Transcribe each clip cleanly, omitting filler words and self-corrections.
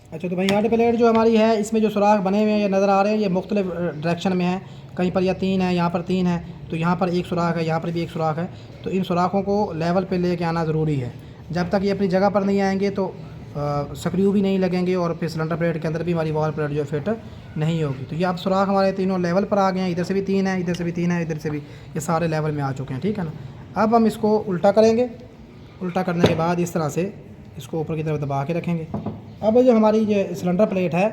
अच्छा, तो भाई हड प्लेट जो हमारी है इसमें जो सुराख बने हुए हैं ये नज़र आ रहे हैं, ये मुख्तलिफ डायरेक्शन में है। कहीं पर या 3 है, यहाँ पर 3 है, तो यहाँ पर एक सुराख है, यहाँ पर भी एक सुराख है। तो इन सुराखों को लेवल पे लेके आना ज़रूरी है। जब तक ये अपनी जगह पर नहीं आएंगे तो स्क्रू भी नहीं लगेंगे और फिर सिलेंडर प्लेट के अंदर भी हमारी वॉल प्लेट जो फिट नहीं होगी। तो ये अब सुराख हमारे तीनों लेवल पर आ गए हैं। इधर से भी 3 है, इधर से भी 3 है, इधर से भी, ये सारे लेवल में आ चुके हैं। ठीक है ना। अब हम इसको उल्टा करेंगे। उल्टा करने के बाद इस तरह से इसको ऊपर की तरफ दबा के रखेंगे। अब जो हमारी ये सिलेंडर प्लेट है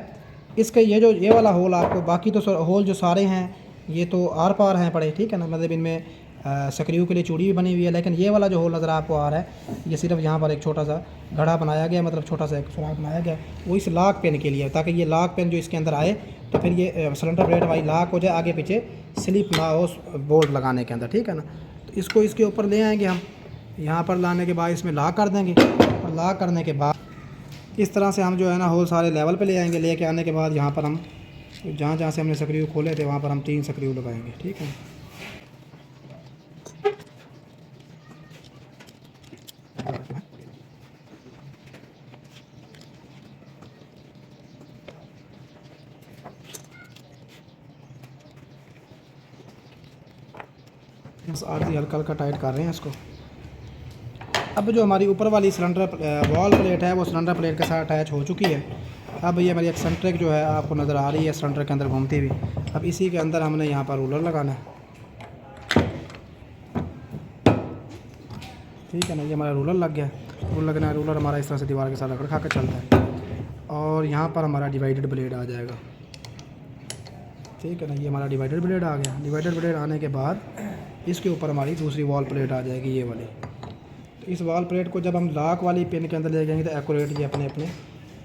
इसके ये वाला होल आपको, बाकी तो होल जो सारे हैं ये तो आर पार हैं पड़े। ठीक है ना, मतलब इनमें स्क्रू के लिए चूड़ी भी बनी हुई है, लेकिन ये वाला जो होल नज़र आपको आ रहा है ये सिर्फ यहाँ पर एक छोटा सा घड़ा बनाया गया, मतलब छोटा सा एक सुराख बनाया गया, वो इस लॉक पेन के लिए, ताकि ये लॉक पेन जो इसके अंदर आए तो फिर ये सिलेंडर प्लेट हमारी लॉक हो जाए, आगे पीछे स्लिप ना हो बोल्ट लगाने के अंदर। ठीक है ना। तो इसको इसके ऊपर ले आएंगे हम, यहाँ पर लाने के बाद इसमें लॉक कर देंगे, और लॉक करने के बाद इस तरह से हम जो है ना होल सारे लेवल पे ले आएंगे। लेके आने के बाद यहाँ पर हम जहाँ जहाँ से हमने स्क्रू खोले थे वहाँ पर हम 3 स्क्रू लगाएंगे। ठीक है। बस आधी हल्का हल्का टाइट कर रहे हैं इसको। अब जो हमारी ऊपर वाली सिलेंडर वॉल प्लेट है वो सिलेंडर प्लेट के साथ अटैच हो चुकी है। अब ये हमारी एक्सेंट्रिक जो है आपको नज़र आ रही है सिलेंडर के अंदर घूमती हुई। अब इसी के अंदर हमने यहाँ पर रूलर लगाना है। ठीक है ना, ये हमारा रूलर लग गया। रूलर लगना है, रूलर हमारा इस तरह से दीवार के साथ रगड़ खा कर चलता है और यहाँ पर हमारा डिवाइडेड ब्लेड आ जाएगा। ठीक है ना, ये हमारा डिवाइडेड ब्लेड आ गया। डिवाइडेड ब्लेड आने के बाद इसके ऊपर हमारी दूसरी वॉल प्लेट आ जाएगी, ये वाली। तो इस वॉल प्लेट को जब हम लॉक वाली पिन के अंदर ले जाएंगे तो एक्यूरेट ये अपने अपने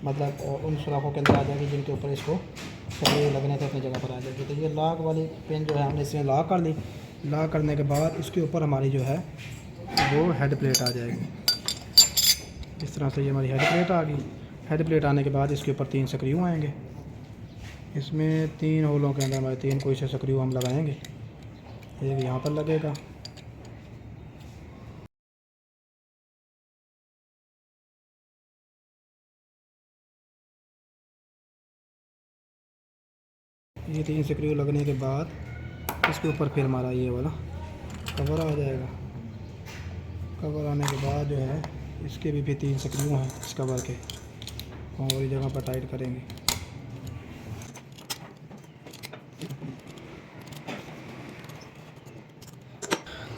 मतलब उन सुराखों के अंदर आ जाएगी जिनके ऊपर इसको स्क्रू लगने थे अपनी जगह पर आ जाएगी। तो ये लॉक वाली पिन जो है हमने इसमें लॉक कर ली। लॉक करने के बाद इसके ऊपर हमारी जो है वो हेड प्लेट आ जाएगी। इस तरह से ये हमारी हेड प्लेट आ गई। हेड प्लेट आने के बाद इसके ऊपर 3 स्क्रू आएंगे। इसमें 3 होलों के अंदर हमारे 3 कोई से स्क्रू हम लगाएंगे। एक यहाँ पर लगेगा, ये 3 स्क्रू लगने के बाद इसके ऊपर फिर हमारा ये वाला कवर आ जाएगा। कवर आने के बाद जो है इसके भी 3 स्क्रू हैं इस कवर के, और इस जगह पर टाइट करेंगे।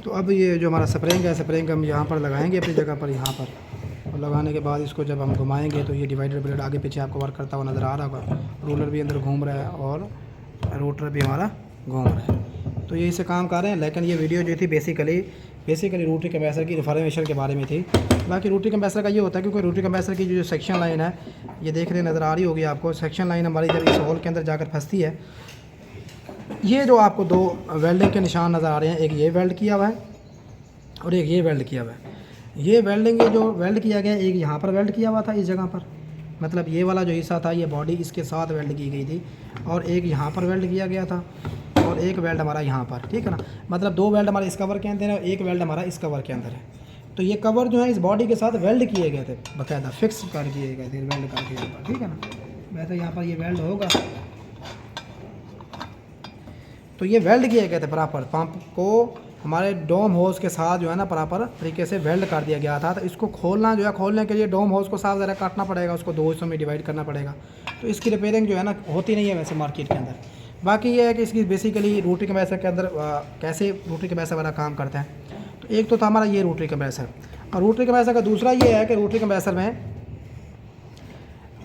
तो अब ये जो हमारा स्प्रिंग है, स्प्रिंग हम यहाँ पर लगाएंगे अपनी जगह पर, यहाँ पर। और लगाने के बाद इसको जब हम घुमाएंगे तो ये डिवाइडर ब्लेड आगे पीछे आपको वर्क करता हुआ नज़र आ रहा होगा। रूलर भी अंदर घूम रहा है और रोटर भी हमारा घूम रहा है। तो यही से काम कर रहे हैं। लेकिन ये वीडियो जो थी बेसिकली रोटरी कंप्रेसर की इन्फॉर्मेशन के बारे में थी। बाकी रोटरी कंप्रेसर का ये होता है क्योंकि रोटरी कंप्रेसर की जो सेक्शन लाइन है ये देख रहे नज़र आ रही होगी आपको। सेक्शन लाइन हमारी जब इस होल के अंदर जाकर फंसती है, ये जो आपको 2 वेल्डिंग के निशान नज़र आ रहे हैं, एक ये वेल्ड किया हुआ है और एक ये वेल्ड किया हुआ है। ये वेल्डिंग जो वेल्ड किया गया है, एक यहाँ पर वेल्ड किया हुआ था इस जगह पर, मतलब ये वाला जो हिस्सा था ये बॉडी इसके साथ वेल्ड की गई थी, और एक यहाँ पर वेल्ड किया गया था और एक वेल्ड हमारा यहाँ पर। ठीक है ना, मतलब 2 वेल्ड हमारे इस कवर के अंदर है और एक वेल्ड हमारा इस कवर के अंदर है। तो ये कवर जो है इस बॉडी के साथ वेल्ड किए गए थे, बाकायदा फिक्स कर किए गए थे वेल्ड करके यहाँ पर। ठीक है ना, वैसे यहाँ पर ये वेल्ड होगा। तो ये वेल्ड किए गए थे प्रॉपर, पंप को हमारे डोम होस के साथ जो है ना प्रॉपर तरीके से वेल्ड कर दिया गया था। तो इसको खोलना जो है, खोलने के लिए डोम होस को साफ ज़रा काटना पड़ेगा, उसको 2 हिस्सों में डिवाइड करना पड़ेगा। तो इसकी रिपेयरिंग जो है ना होती नहीं है वैसे मार्केट के अंदर। बाकी ये है कि इसकी बेसिकली रोटरी कंप्रेसर के अंदर कैसे रोटरी कंप्रेसर वाला काम करता है। तो एक तो था हमारा ये रोटरी कंप्रेसर, और रोटरी कंप्रेसर का दूसरा ये है कि रोटरी कंप्रेसर में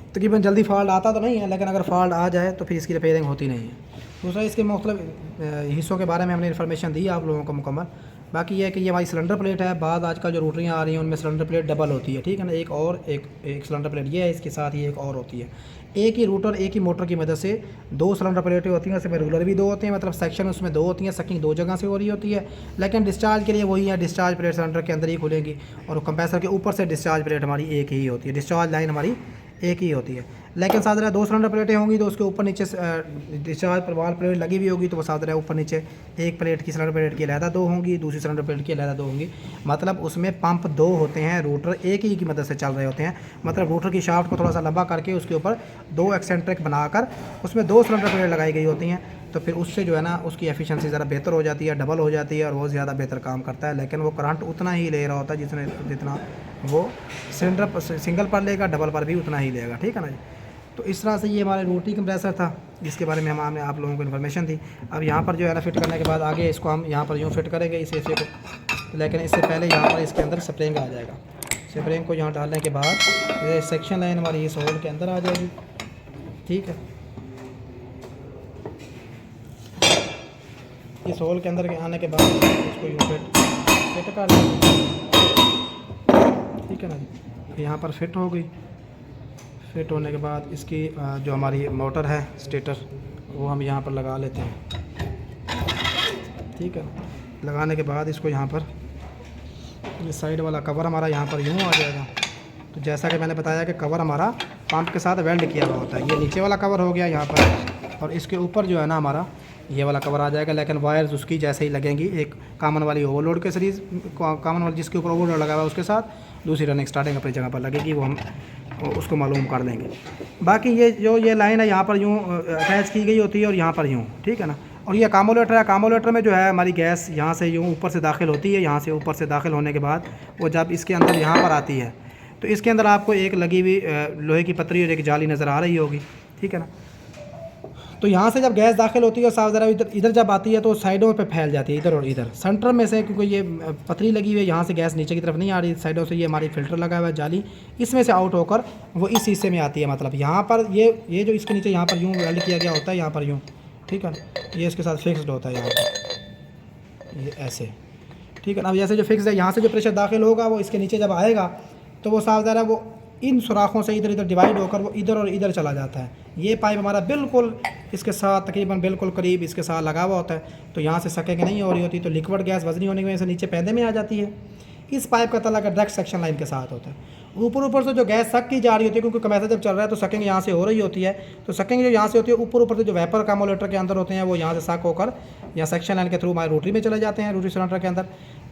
तकरीबन जल्दी फॉल्ट आता तो नहीं है, लेकिन अगर फॉल्ट आ जाए तो फिर इसकी रिपेयरिंग होती नहीं है। दूसरा इसके मुख्तलिफ हिस्सों के बारे में हमने इन्फॉर्मेशन दी आप लोगों को मुकम्मल। बाकी ये है कि ये हमारी सिलेंडर प्लेट है। बाद आजकल जो रोटरियाँ आ रही हैं उनमें सिलेंडर प्लेट डबल होती है। ठीक है ना, एक सिलेंडर प्लेट ये है, इसके साथ ही एक और होती है। एक ही रूटर एक ही मोटर की मदद से 2 सिलेंडर प्लेटें होती हैं, उसमें रूलर भी 2 होते हैं, मतलब सेक्शन उसमें 2 होती हैं, सकिंग 2 जगह से हो रही होती है। लेकिन डिस्चार्ज के लिए वही है, डिस्चार्ज प्लेट सिलेंडर के अंदर ही खुलेंगी और कंप्रेसर के ऊपर से डिस्चार्ज प्लेट हमारी एक ही होती है, डिस्चार्ज लाइन हमारी एक ही होती है। लेकिन साथ रहा 2 सिलेंडर प्लेटें होंगी तो उसके ऊपर नीचे डिस्चार्ज पर वाल प्लेट लगी हुई होगी, तो वो साथ रहा ऊपर नीचे एक प्लेट की सिलेंडर प्लेट की अलहदा 2 होंगी, दूसरी सिलेंडर प्लेट की अलहदा 2 होंगी। मतलब उसमें पंप 2 होते हैं, रोटर एक ही की मदद से चल रहे होते हैं। मतलब रोटर की शाफ्ट को थोड़ा सा लंबा करके उसके ऊपर 2 एक्सेंट्रिक बनाकर उसमें 2 सिलेंडर प्लेट लगाई गई होती हैं। तो फिर उससे जो है ना उसकी एफिशिएंसी ज़रा बेहतर हो जाती है, डबल हो जाती है और वो ज़्यादा बेहतर काम करता है। लेकिन वो करंट उतना ही ले रहा होता है जितना वो सिलेंडर सिंगल पर लेगा, डबल पर भी उतना ही लेगा। ठीक है ना जी। तो इस तरह से ये हमारे रोटरी कंप्रेसर था, जिसके बारे में हमें आप लोगों को इन्फॉर्मेशन थी। अब यहाँ पर जो है ना फिट करने के बाद आगे इसको हम यहाँ पर यूँ फिट करेंगे इस हिस्से को, लेकिन इससे पहले यहाँ पर इसके अंदर स्प्रिंग आ जाएगा। स्प्रिंग को यहाँ डालने के बाद ये सेक्शन लाइन हमारी इस होल के अंदर आ जाएगी। ठीक है, इस होल के अंदर आने के बाद इसको यूँ फिट कर लेंगे। ठीक है ना जी। यहाँ पर फिट हो गई। फिट होने के बाद इसकी जो हमारी मोटर है स्टेटर, वो हम यहाँ पर लगा लेते हैं। ठीक है, लगाने के बाद इसको यहाँ पर ये साइड वाला कवर हमारा यहाँ पर यूँ आ जाएगा। तो जैसा कि मैंने बताया कि कवर हमारा पंप के साथ वेल्ड किया हुआ होता है। ये नीचे वाला कवर हो गया यहाँ पर, और इसके ऊपर जो है ना हमारा ये वाला कवर आ जाएगा। लेकिन वायर्स उसकी जैसे ही लगेंगी, एक कॉमन वाली ओवरलोड के सीरीज़ कॉमन वाली जिसके ऊपर ओवरलोड लगा हुआ है उसके साथ दूसरी रनिंग स्टार्टिंग अपनी जगह पर लगेगी, वो हम उसको मालूम कर लेंगे। बाकी ये लाइन है यहाँ पर यूँ अटैच की गई होती है और यहाँ पर यूँ। ठीक है ना। और ये कामोलेटर है। कामोलेटर में जो है हमारी गैस यहाँ से यूँ ऊपर से दाखिल होती है। यहाँ से ऊपर से दाखिल होने के बाद वो जब इसके अंदर यहाँ पर आती है तो इसके अंदर आपको एक लगी हुई लोहे की पतरी और एक जाली नज़र आ रही होगी। ठीक है ना। तो यहाँ से जब गैस दाखिल होती है साफ ज़रा इधर जब आती है तो साइडों पे फैल जाती है, इधर और इधर। सेंटर में से क्योंकि ये पतरी लगी हुई है, यहाँ से गैस नीचे की तरफ नहीं आ रही, साइडों से ये हमारी फ़िल्टर लगा हुआ है जाली, इसमें से आउट होकर वो इस हिस्से में आती है। मतलब यहाँ पर ये जो इसके नीचे यहाँ पर यूँ वेल्ड किया गया होता है, यहाँ पर यूँ। ठीक है, ये इसके साथ फिक्स्ड होता है यहाँ पर, ये ऐसे। ठीक है ना। अब जैसे जो फिक्स है, यहाँ से जो प्रेशर दाखिल होगा वो इसके नीचे जब आएगा तो वो साफ ज़रा वो इन सुराखों से इधर इधर डिवाइड होकर वो इधर और इधर चला जाता है। ये पाइप हमारा बिल्कुल इसके साथ तकरीबन बिल्कुल करीब इसके साथ लगा हुआ होता है। तो यहाँ से सकेंगे नहीं हो रही होती, तो लिक्विड गैस वजनी होने की वजह से नीचे पैदे में आ जाती है। इस पाइप का तला डायरेक्ट सेक्शन लाइन के साथ होता है। ऊपर से जो गैस सक की जा रही होती है, क्योंकि कंप्रेसर जब चल रहा है तो सकिंग यहाँ से हो रही होती है, तो सकिंग जो यहाँ से होती है ऊपर से जो वेपर कामोलेटर के अंदर होते हैं वो यहाँ से सक होकर या सेक्शन लाइन के थ्रू हमारे रोटरी में चले जाते हैं, रोटरी सिलेंडर के अंदर।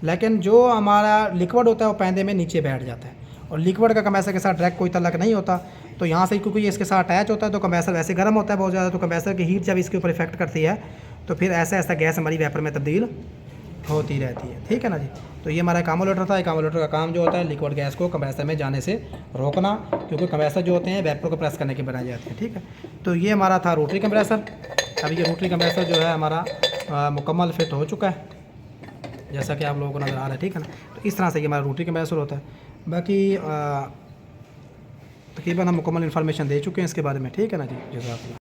लेकिन जो हमारा लिक्विड होता है वो पैदे में नीचे बैठ जाता है, और लिक्विड का कंप्रेसर के साथ डायरेक्ट कोई तल्लक नहीं होता। तो यहाँ से क्योंकि ये इसके साथ अटैच होता है तो कंप्रेसर वैसे गर्म होता है बहुत ज़्यादा, तो कंप्रेसर की हीट जब इसके ऊपर इफेक्ट करती है तो फिर ऐसा ऐसा गैस हमारी वेपर में तब्दील होती रहती है। ठीक है ना जी। तो ये हमारा कामोलेटर था। कामोलेटर का काम जो होता है लिक्विड गैस को कंप्रेसर में जाने से रोकना, क्योंकि कंप्रेसर जो होते हैं वेपर को प्रेस करने के बनाए जाते हैं। ठीक है, तो ये हमारा था रोटरी कंप्रेसर। अभी ये रोटरी कंप्रेसर जो है हमारा मुकम्मल फिट हो चुका है, जैसा कि आप लोगों को नज़र आ रहा है। ठीक है ना। तो इस तरह से ये हमारा रोटरी कंप्रेसर होता है। बाकी तकरीबन हम मुकम्मल इन्फॉर्मेशन दे चुके हैं इसके बारे में। ठीक है ना जी। जज़ाकल्लाह।